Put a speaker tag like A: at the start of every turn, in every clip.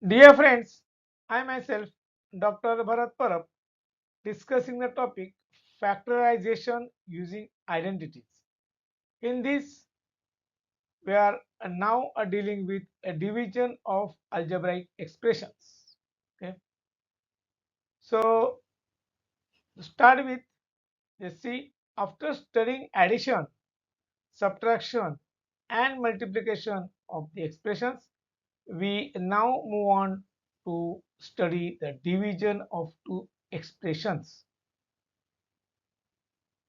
A: Dear friends, I myself, Dr. Bharat Parab, discussing the topic factorization using identities. In this, we are now dealing with a division of algebraic expressions. Okay, so to start with, let's see. After studying addition, subtraction, and multiplication of the expressions, we now move on to study the division of two expressions.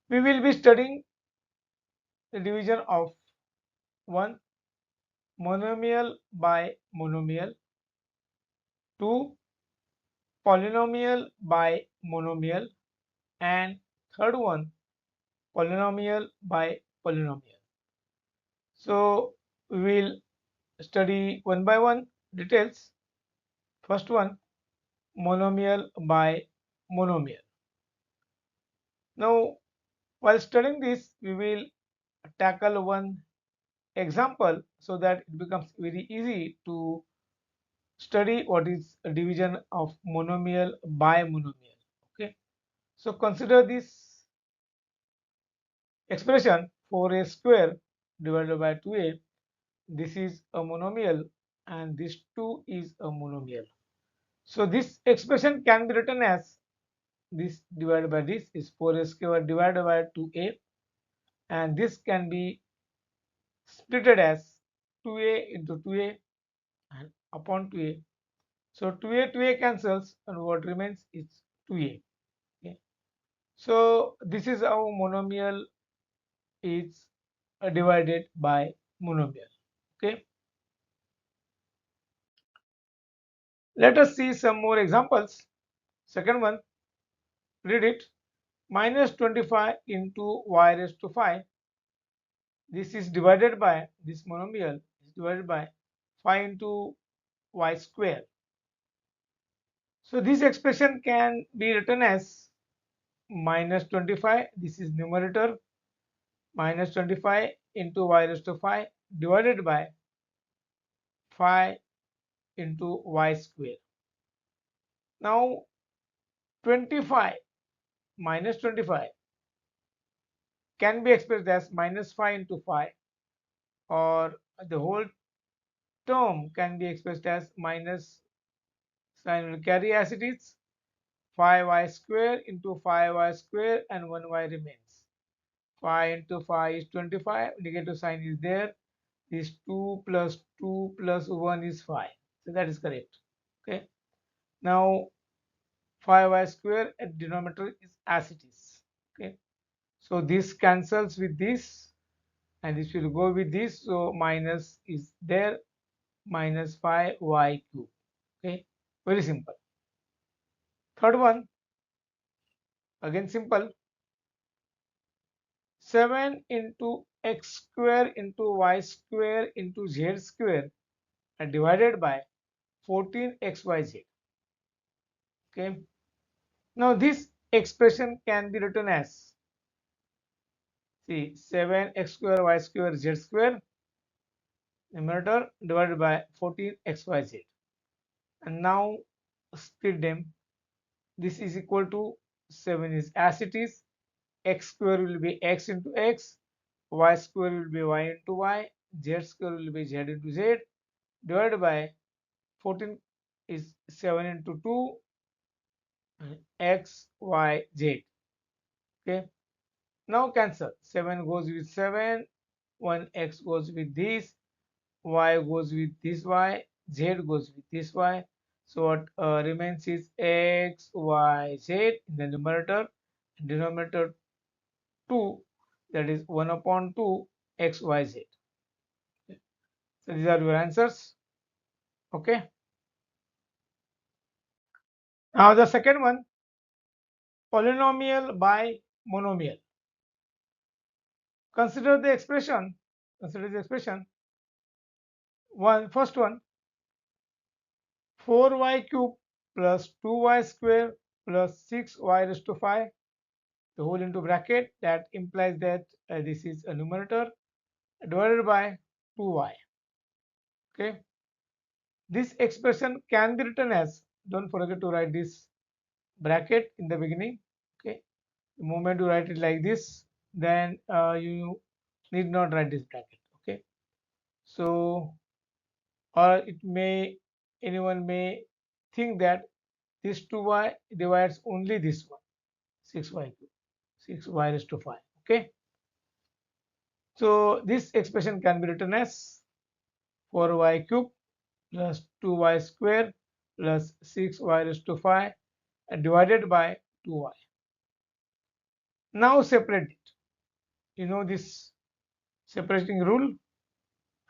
A: We will be studying the division of one monomial by monomial, two polynomial by monomial, and third one polynomial by polynomial. So we will study one by one details. First one, monomial by monomial. Now, while studying this, we will tackle one example so that it becomes very easy to study what is a division of monomial by monomial. Okay, so consider this expression 4a square divided by 2a. This is a monomial and this 2 is a monomial. So this expression can be written as this divided by this is 4a square divided by 2a, and this can be splitted as 2a into 2a and upon 2a. So 2a cancels and what remains is 2a. Okay. So this is how monomial is divided by monomial. Okay. Let us see some more examples. Second one, read it. Minus 25 into y raised to 5. This is divided by this monomial is divided by 5 into y square. So this expression can be written as minus 25. This is numerator minus 25 into y raised to 5 divided by 5 into y square. Now 25 minus 25 can be expressed as minus 5 into 5, or the whole term can be expressed as minus sign will carry as it is 5y square into 5y square and 1y remains. 5 into 5 is 25, negative sign is there. This 2 plus 2 plus 1 is 5. So that is correct. Okay. Now 5y square at denominator is as it is. Okay. So this cancels with this and this will go with this. So minus is there, minus 5y cube. Okay. Very simple. Third one, again simple. 7 into x square into y square into z square and divided by 14xyz. Okay. Now this expression can be written as, see, 7x square y square z square numerator divided by 14xyz, and now split them. This is equal to 7 is as it is, x square will be x into x, y square will be y into y, z square will be z into z, divided by 14 is 7 into 2 x y z. Okay, now cancel. 7 goes with 7, 1x goes with this, y goes with this y, z goes with this y. So what remains is x y z in the numerator, denominator 2, that is 1 upon 2 x y z. Okay. So these are your answers. Okay. Now the second one, polynomial by monomial. Consider the expression. Consider the expression. First one, 4y cube plus 2y square plus 6y raised to 5, the whole into bracket. That implies that this is a numerator divided by 2y. Okay. This expression can be written as, don't forget to write this bracket in the beginning. Okay, the moment you write it like this, then you need not write this bracket. Okay, so or it may, anyone may think that this 2y divides only this one, 6y cube, 6y raised to 5. Okay, so this expression can be written as 4y cube plus 2y square plus 6y raised to 5 and divided by 2y. Now separate it. You know this separating rule,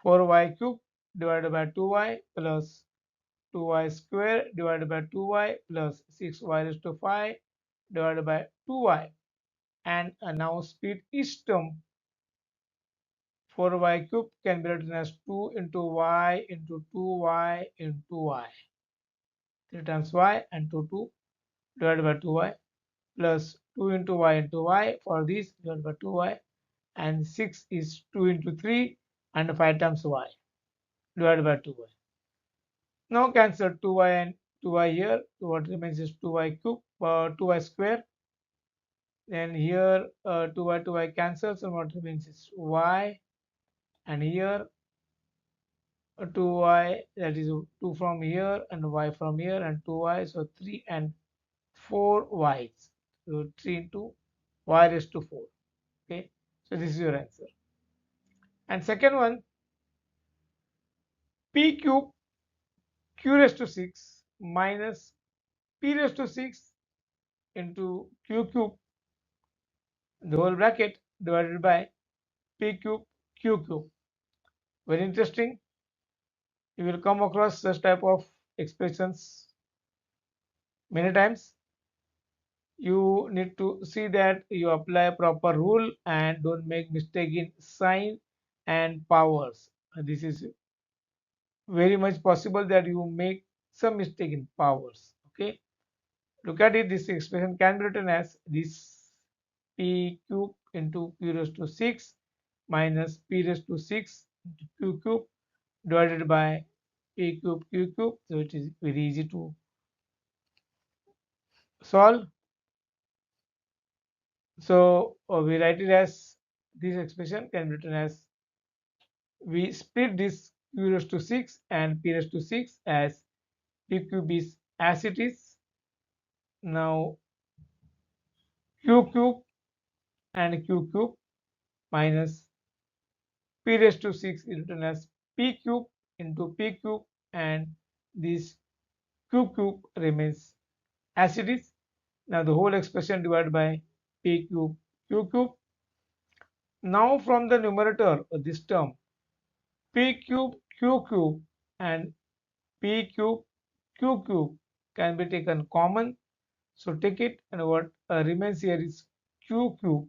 A: 4y cube divided by 2y plus 2y square divided by 2y plus 6y raised to 5 divided by 2y, and now split each term. 4y cube can be written as 2 into y into 2y into y, 3 times y and 2 divided by 2y plus 2 into y for this divided by 2y, and 6 is 2 into 3 and 5 times y divided by 2y. Now cancel 2y and 2y here. So what remains is 2y cube, 2y square. Then here 2y cancels, and what remains is y. And here 2y, that is 2 from here and y from here, and 2y, so 3 and 4 y's. So 3 into y raised to 4. Okay, so this is your answer. And second one, p cube q raised to 6 minus p raised to 6 into q cube, the whole bracket, divided by p cube q cube. Very interesting. You will come across such type of expressions many times. You need to see that you apply proper rule and don't make mistake in sign and powers. This is very much possible that you make some mistake in powers. Okay, look at it. This expression can be written as this p cube into q raised to 6 minus p raised to 6 into q cube divided by p cube q cube. So it is very easy to solve. So we write it as, this expression can be written as, we split this q raised to 6 and p raised to 6 as p cube is as it is. Now q cube and q cube minus p raised to 6 is written as p cube into p cube, and this q cube remains as it is. Now the whole expression divided by p cube q cube. Now from the numerator of this term, p cube q cube and p cube q cube can be taken common. So take it, and what remains here is q cube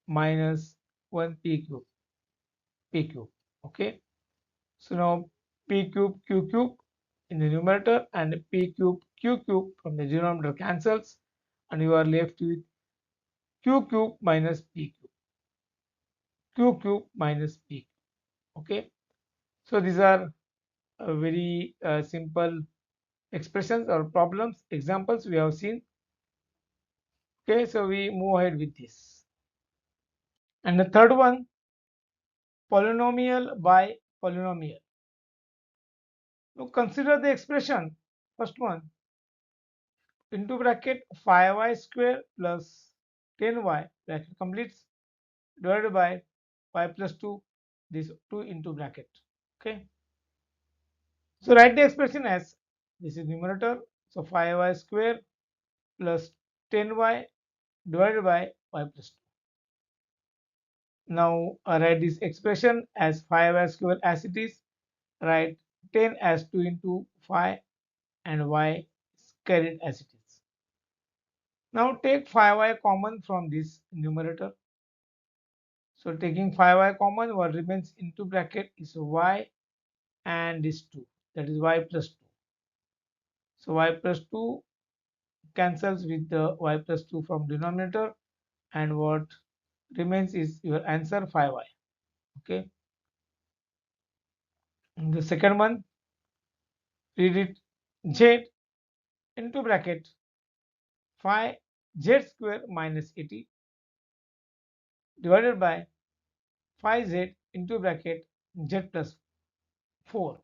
A: minus 1 p cube. Okay, so now p cube q cube in the numerator and p cube q cube from the denominator cancels, and you are left with q cube minus p cube, q cube minus p cube. Okay, so these are very simple expressions or problems examples we have seen. Okay, so we move ahead with this. And the third one, polynomial by polynomial. Now consider the expression, first one, into bracket 5y square plus 10y, bracket completes, divided by y plus 2, this 2 into bracket. Okay, so write the expression as, this is numerator, so 5y square plus 10y divided by y plus 2. Now write this expression as 5y square as it is, write 10 as 2 into 5, and y is carried as it is. Now take 5y common from this numerator. So taking 5y common, what remains into bracket is y and this 2, that is y plus 2. So y plus 2 cancels with the y plus 2 from denominator, and what remains is your answer 5y. Okay, and the second one, read it, z into bracket 5z square minus 80 divided by 5z into bracket z plus 4.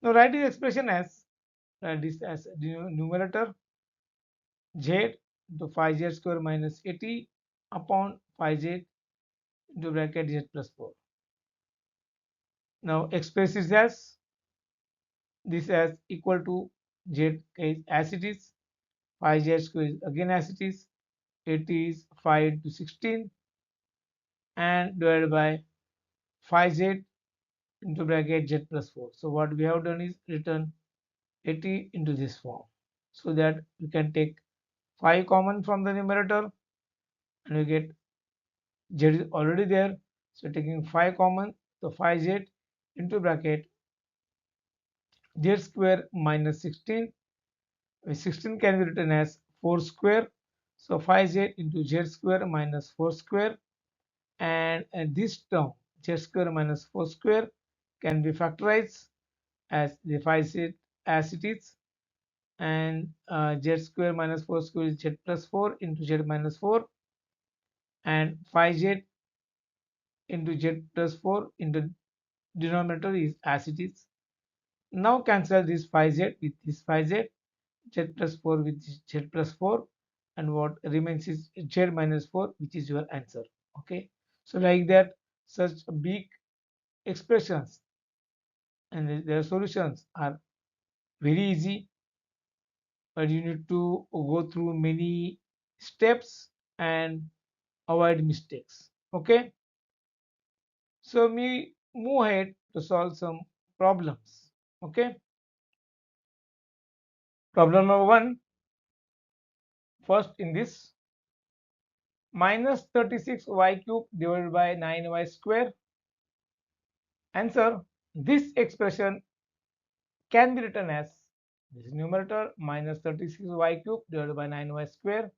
A: Now write this expression as this as numerator z into 5z square minus 80 upon 5z into bracket z plus 4. Now express this as equal to z is as it is, 5z square is again as it is, 80 is 5 into 16 and divided by 5z into bracket z plus 4. So what we have done is written 80 into this form so that we can take 5 common from the numerator and we get z is already there. So taking 5 common, so 5z into bracket z square minus 16. 16 can be written as 4 square. So 5z into z square minus 4 square, and this term z square minus 4 square can be factorized as the 5z as it is, and z square minus 4 square is z plus 4 into z minus 4, and 5z into z plus 4 into denominator is as it is. Now cancel this 5z with this 5z, z plus 4 with z plus 4, and what remains is z minus 4, which is your answer. Okay, so like that, such big expressions and their solutions are very easy, but you need to go through many steps and avoid mistakes. Okay, so we move ahead to solve some problems. Okay, problem number one, first in this, minus 36y cube divided by 9y square. Answer, this expression can be written as this numerator minus 36y cube divided by 9y square.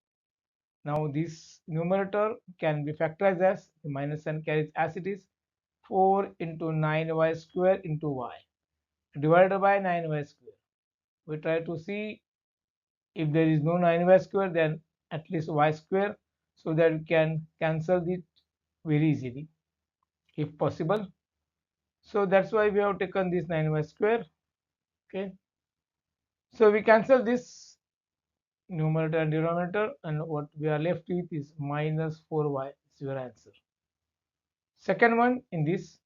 A: Now this numerator can be factorized as the minus sign carries as it is, 4 into 9y square into y divided by 9y square. We try to see if there is no 9y square, then at least y square, so that we can cancel it very easily if possible. So that's why we have taken this 9y square. Okay, so we cancel this numerator and denominator, and what we are left with is minus 4y is your answer. Second one in this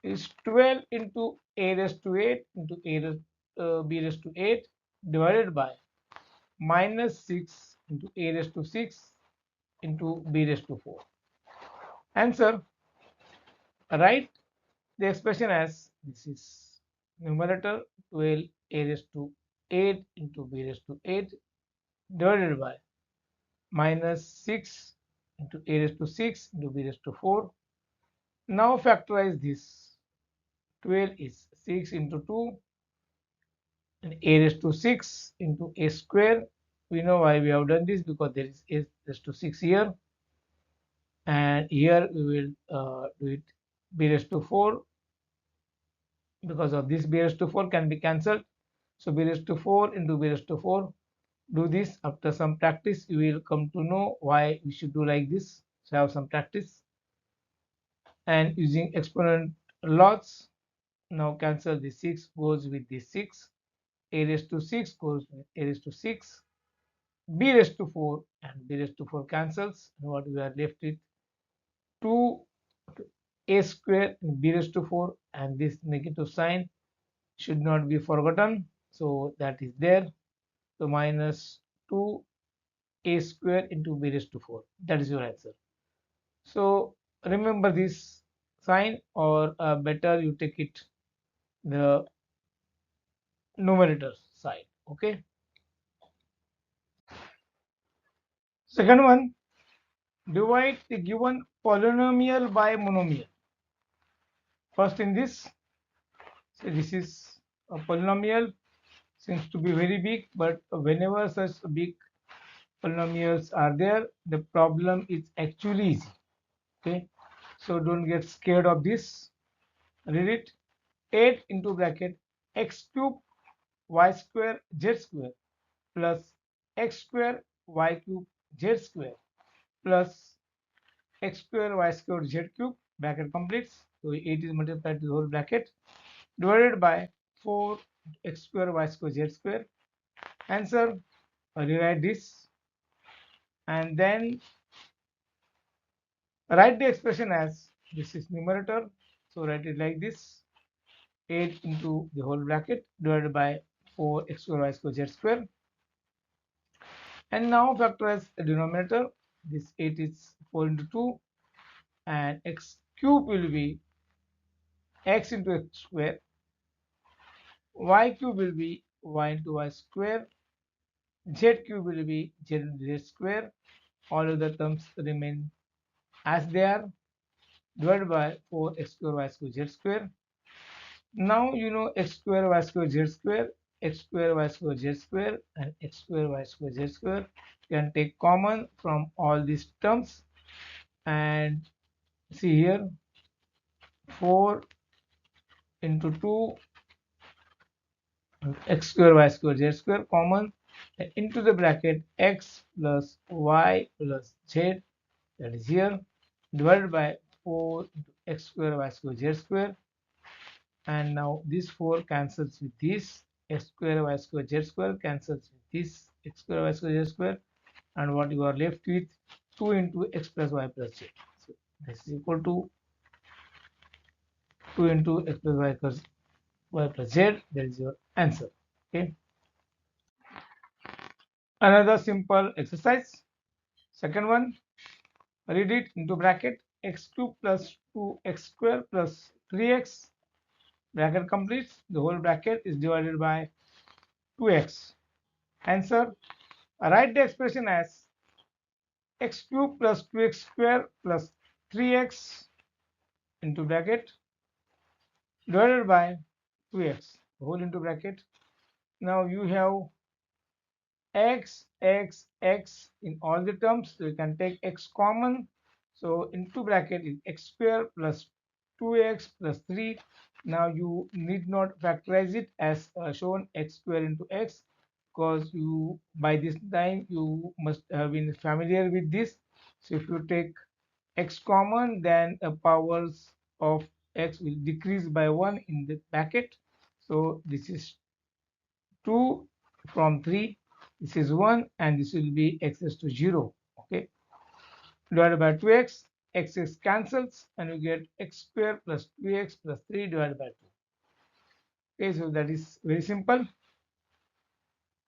A: is 12 into a raised to 8 into a raised, b raised to 8 divided by minus 6 into a raised to 6 into b raised to 4. Answer, write the expression as this is numerator 12 a raised to 8 into b raised to 8 divided by minus 6 into a raised to 6 into b raised to 4. Now factorize this. 12 is 6 into 2 and a raised to 6 into a square. We know why we have done this, because there is a raised to 6 here, and here we will do it b raised to 4. Because of this, b raised to 4 can be cancelled. So b raised to 4 into b raised to 4. Do this. After some practice, you will come to know why we should do like this. So have some practice. And using exponent laws, now cancel the 6 goes with the 6. A raised to 6 goes with a raised to 6. B raised to 4 and b raised to 4 cancels. And what we are left with 2 a square and b raised to 4, and this negative sign should not be forgotten. So that is there. So minus 2 a square into b raised to 4. That is your answer. So remember this sign, or better you take it the numerator side. Okay. Second one, divide the given polynomial by monomial. First in this, so this is a polynomial, seems to be very big, but whenever such big polynomials are there, the problem is actually easy. Okay, so don't get scared of this. Read it. 8 into bracket x cube y square z square plus x square y cube z square plus x square y square z cube, bracket completes. So 8 is multiplied to the whole bracket, divided by 4 x square y square z square. Answer, rewrite this and then write the expression as this is numerator. So write it like this: 8 into the whole bracket divided by 4 x square y square z square. And now factorize the denominator. This 8 is 4 into 2, and x cube will be x into x square, y cube will be y into y square, z cube will be z into z square. All of the terms remain as they are, divided by 4 x square y square z square. Now you know x square y square z square, x square y square z square, and x square y square z square. You can take common from all these terms and see here 4 into 2 x square y square z square common, and into the bracket x plus y plus z, that is here, divided by 4 into x square y square z square. And now this 4 cancels with this, x square y square z square cancels with this x square y square z square, and what you are left with 2 into x plus y plus z. So this is equal to 2 into x plus y plus z. That is your answer. Okay. Another simple exercise. Second one, read it into bracket x cube plus 2x square plus 3x, bracket completes. The whole bracket is divided by 2x. Answer, write the expression as x cube plus 2x square plus 3x into bracket divided by 2x, whole into bracket. Now you have x in all the terms, so you can take x common. So into bracket is x square plus 2x plus 3. Now you need not factorize it as shown x square into x, because you by this time you must have been familiar with this. So if you take x common, then the powers of x will decrease by 1 in the bracket. So this is 2 from 3, this is 1, and this will be x is to 0. Okay, divided by 2x, x is cancels, and you get x square plus 2x plus 3 divided by 2. Okay, so that is very simple.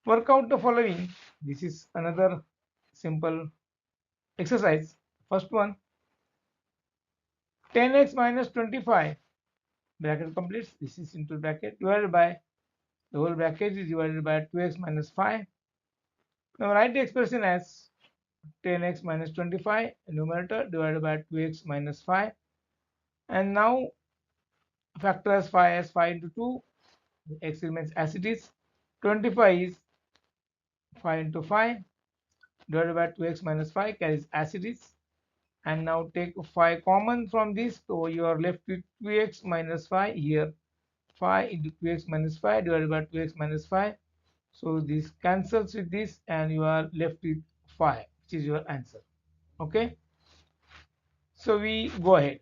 A: Work out the following. This is another simple exercise. First one, 10x minus 25, bracket completes. This is into bracket divided by the whole bracket is divided by 2x minus 5. Now write the expression as 10x minus 25 numerator divided by 2x minus 5, and now factorize 5 as 5 into 2, x remains as it is. 25 is 5 into 5 divided by 2x minus 5, carries as it is. And now take 5 common from this, so you are left with 2x minus 5 here. 5 into 2x minus 5 divided by 2x minus 5, so this cancels with this, and you are left with 5, which is your answer. Okay, so we go ahead.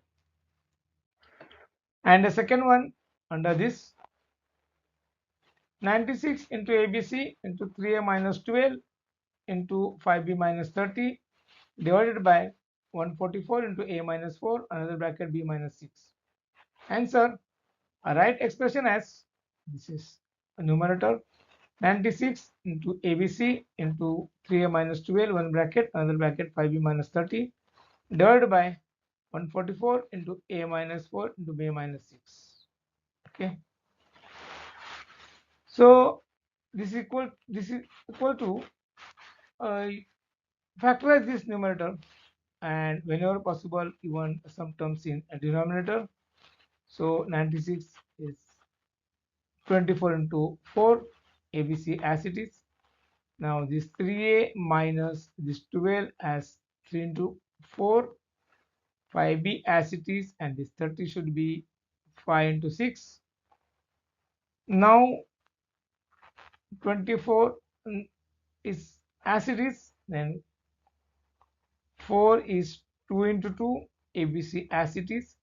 A: And the second one, under this, 96 into ABC into 3a minus 12 into 5b minus 30 divided by 144 into a minus 4, another bracket b minus 6. Answer, a right expression as this is a numerator 96 into ABC into 3a minus 12, one bracket, another bracket 5b minus 30 divided by 144 into a minus 4 into b minus 6. Okay, so this is equal to uh, factorize this numerator, and whenever possible even some terms in a denominator. So 96 is 24 into 4, ABC as it is. Now this 3a minus this 12 as 3 into 4, 5b as it is, and this 30 should be 5 into 6. Now 24 is as it is, then 4 is 2 into 2, ABC as it is.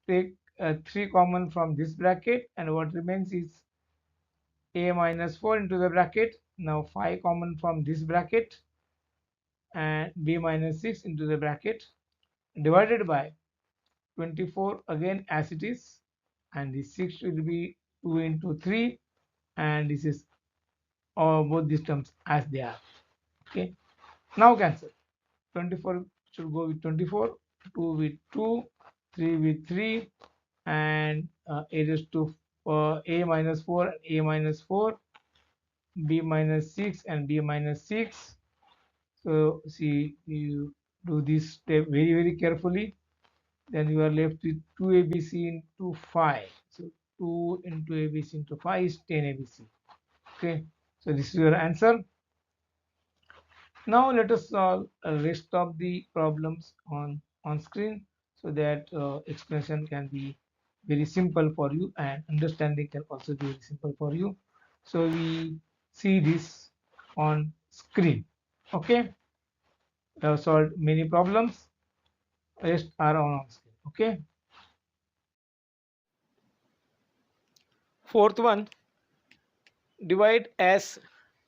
A: Take 3 common from this bracket, and what remains is a minus 4 into the bracket. Now 5 common from this bracket, and b minus 6 into the bracket, divided by 24 again as it is, and the 6 will be 2 into 3, and this is both these terms as they are. Okay, now cancel. 24 should go with 24, 2 with 2, 3 with 3, and a raised to a minus 4 and a minus 4, b minus 6 and b minus 6. So see, you do this step very carefully, then you are left with 2abc into 5. So 2 into abc into 5 is 10abc. Okay, so this is your answer. Now let us solve a rest of the problems on screen, so that explanation can be very simple for you, and understanding can also be very simple for you. So we see this on screen. Okay, we have solved many problems. Rest are on screen. Okay. Fourth one, divide as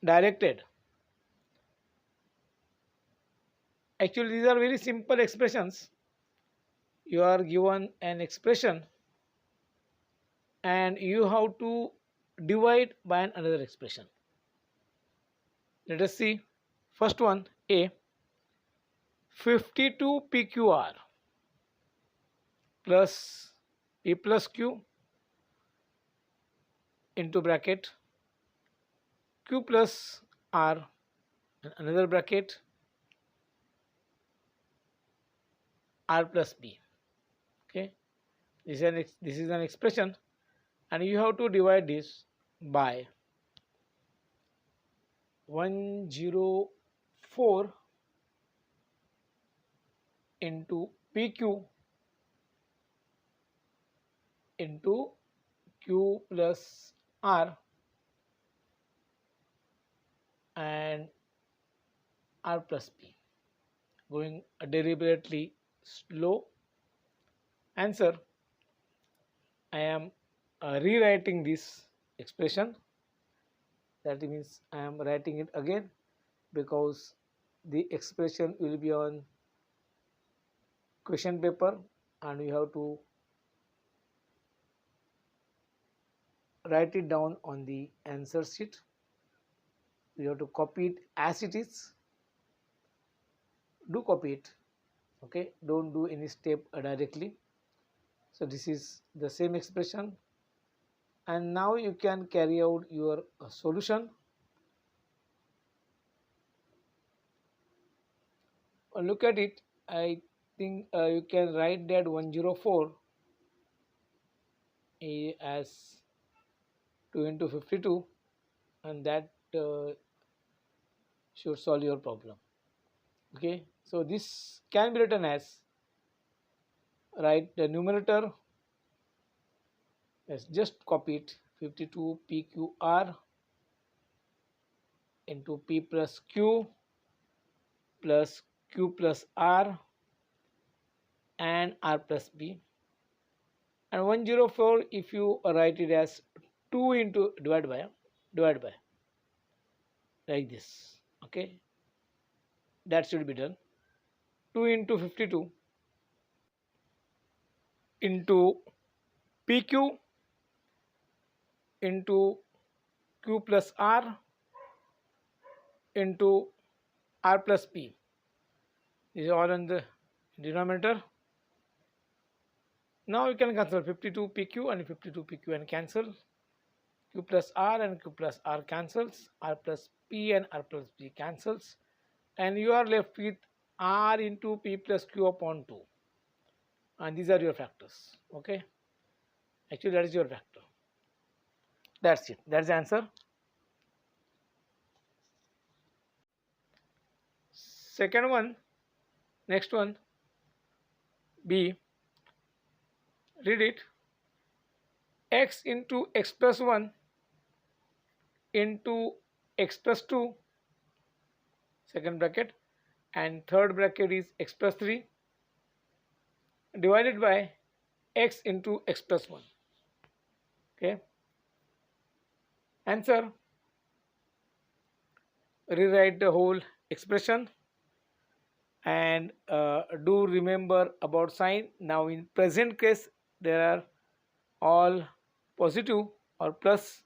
A: directed. Actually, these are very simple expressions. You are given an expression and you have to divide by another expression. Let us see. First one, A, 52 PQR plus P plus Q into bracket Q plus R and another bracket R plus B. Okay, this is an expression, and you have to divide this by 104 into PQ into Q plus R and R plus P. Going deliberately slow. Answer, I am rewriting this expression. That means I am writing it again, because the expression will be on question paper and you have to write it down on the answer sheet. You have to copy it as it is. Do copy it. Okay, don't do any step directly. So this is the same expression, and now you can carry out your solution. Look at it. I think you can write that 104 as 2 into 52, and that should solve your problem. Okay, so this can be written as, write the numerator as, just copy it, 52 PQR into P plus Q plus Q plus R and R plus B, and 104 if you write it as 2 into divide by like this. Okay, that should be done. 2 into 52 into PQ into Q plus R into R plus P. This is all in the denominator. Now you can cancel 52 PQ and 52 PQ and cancel. Q plus R and Q plus R cancels. R plus P and R plus P cancels. And you are left with R into P plus Q upon 2. And these are your factors. Okay. Actually, that is your factor. That's it. That's the answer. Second one, next one, B. Read it. X into x plus 1 into x plus 2, second bracket, and third bracket is x plus 3 divided by x into x plus 1. Okay. Answer, rewrite the whole expression and do remember about sign. Now in present case there are all positive or plus,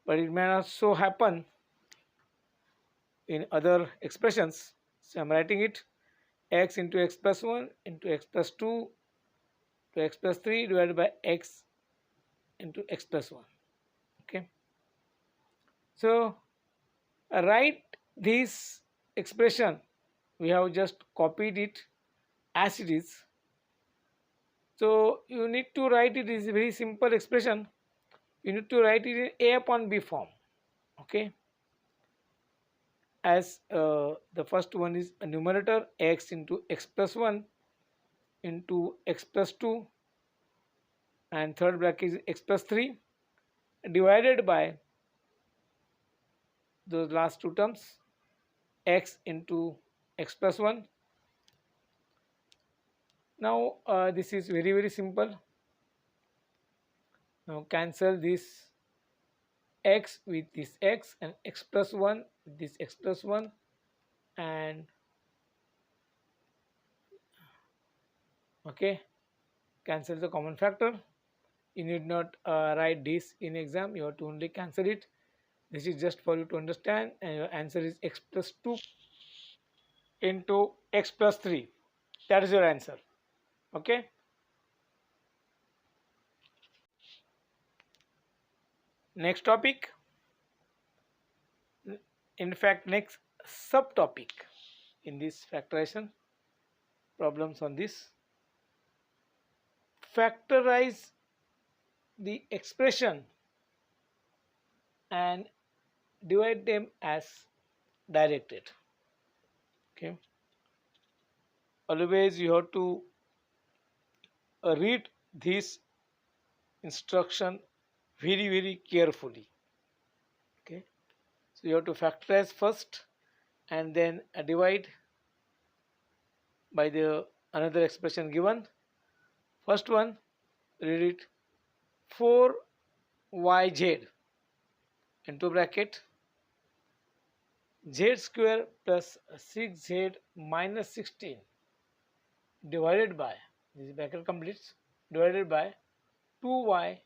A: but it may not so happen in other expressions. So I am writing it x into x plus 1 into x plus 2 to x plus 3 divided by x into x plus 1. Okay. So write this expression, we have just copied it as it is. So you need to write it is a very simple expression. You need to write it in a upon b form. Okay. As the first one is a numerator x into x plus 1 into x plus 2 and third bracket is x plus 3 divided by those last two terms x into x plus 1. Now this is very simple. Now cancel this x with this x and x plus 1 with this x plus 1, and okay, cancel the common factor. You need not write this in exam, you have to only cancel it. This is just for you to understand, and your answer is x plus 2 into x plus 3. That is your answer. Okay. Next topic, in fact next subtopic in this factorization problems on this, factorize the expression and divide them as directed. Okay. Always you have to read this instruction very carefully. Okay. So you have to factorize first and then divide by the another expression given. First one, read it, 4yz into bracket z square plus 6z minus 16 divided by, this bracket completes, divided by 2y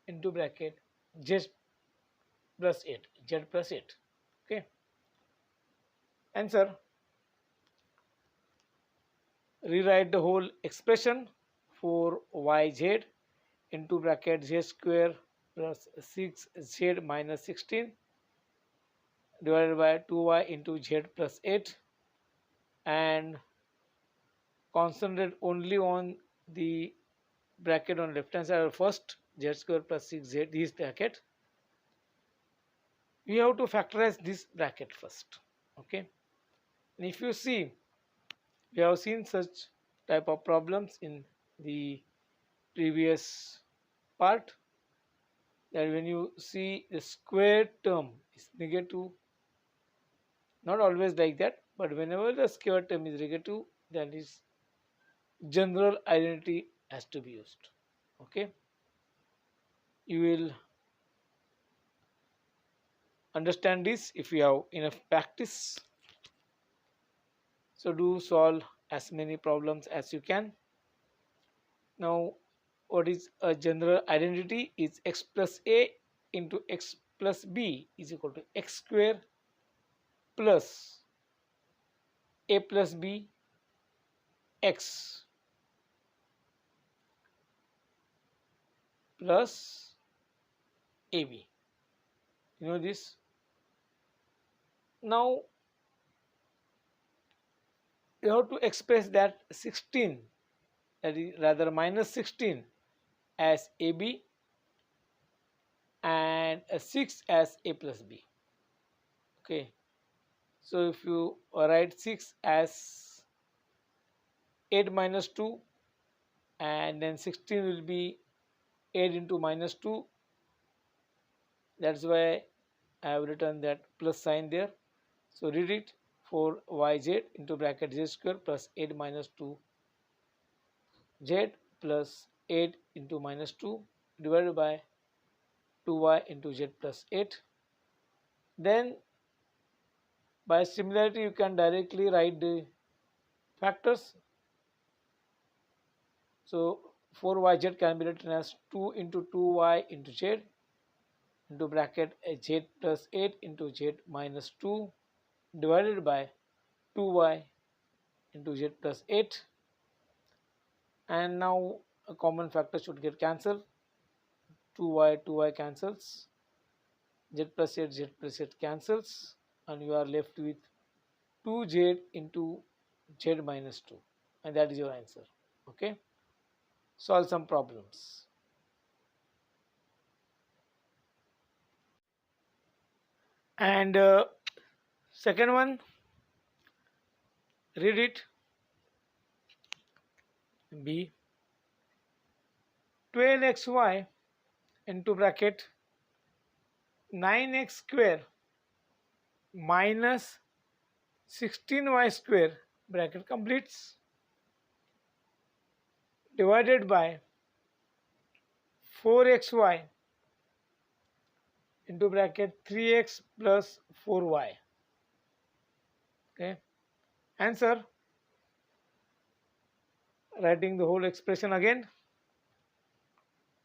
A: into bracket z plus 8, z plus 8. Okay. Answer, rewrite the whole expression, 4yz into bracket z square plus 6z minus 16 divided by 2y into z plus 8, and concentrate only on the bracket on left hand side first, z square plus 6z, this bracket. We have to factorize this bracket first. Okay. And if you see, we have seen such type of problems in the previous part, that when you see the square term is negative, not always like that, but whenever the square term is negative, that is general identity has to be used. Okay. You will understand this if you have enough practice. So do solve as many problems as you can. Now what is a general identity is x plus a into x plus b is equal to x square plus a plus b x plus ab. You know this. Now you have to express that 16, that is rather minus 16 as ab and a 6 as a plus b. Okay. So if you write 6 as 8 minus 2, and then 16 will be 8 into minus 2, that's why I have written that plus sign there. So read it, 4yz into bracket z square plus 8 minus 2z plus 8 into minus 2 divided by 2y into z plus 8. Then by similarity you can directly write the factors. So 4yz can be written as 2 into 2y into z into bracket z plus 8 into z minus 2 divided by 2y into z plus 8. And now a common factor should get cancelled. 2y cancels, z plus 8 cancels, and you are left with 2z into z minus 2, and that is your answer. Okay, solve some problems. And second one, read it. B, 12xy into bracket 9x square minus 16y square bracket completes divided by 4xy into bracket 3x plus 4y. Okay, answer, writing the whole expression again,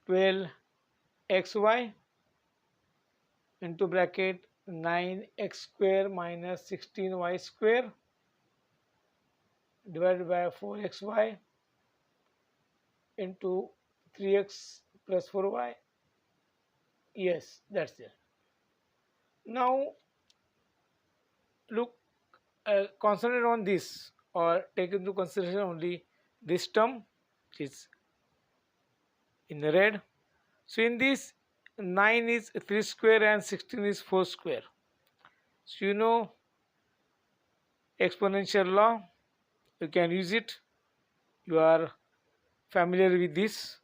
A: 12xy into bracket 9x square minus 16y square divided by 4xy into 3x plus 4y. Yes, that's it. Now look, concentrate on this, or take into consideration only this term which is in the red. So in this, 9 is 3 square and 16 is 4 square. So you know exponential law, you can use it, you are familiar with this.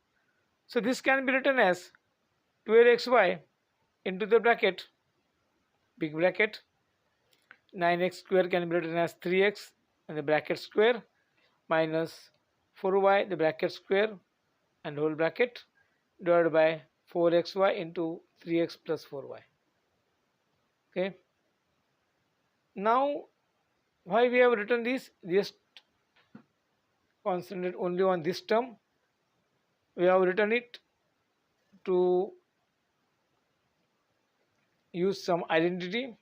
A: So this can be written as 12xy into the bracket, big bracket, 9x square can be written as 3x and the bracket square minus 4y the bracket square and whole bracket divided by 4xy into 3x plus 4y. Okay. Now why we have written this? Just concentrate only on this term. We have written it to use some identity.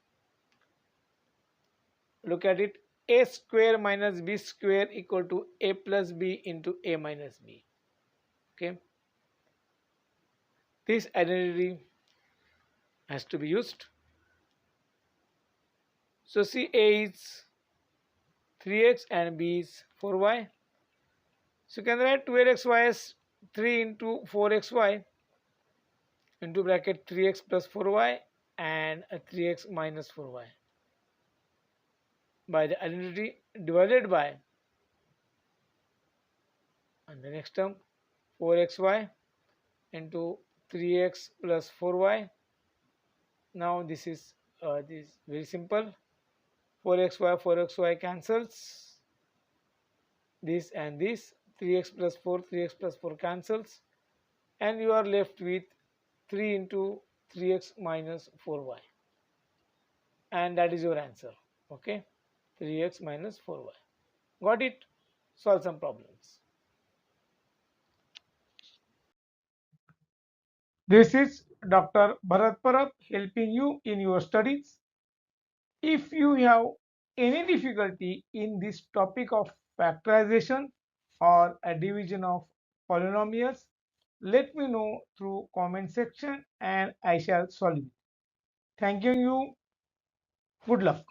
A: Look at it, a square minus b square equal to a plus b into a minus b. Okay, this identity has to be used. So see, a is 3x and b is 4y. So you can write 12xy as 3 into 4xy into bracket 3x plus 4y and a 3x minus 4y by the identity divided by, and the next term, 4xy into 3x plus 4y. Now this is very simple. 4xy cancels, this and this, 3x plus 4 cancels, and you are left with 3 into 3x minus 4y, and that is your answer. Okay, 3x minus 4y. Got it? Solve some problems. This is Dr. Bharat Parab helping you in your studies. If you have any difficulty in this topic of factorization or a division of polynomials, let me know through comment section and I shall solve it. Thank you. Good luck.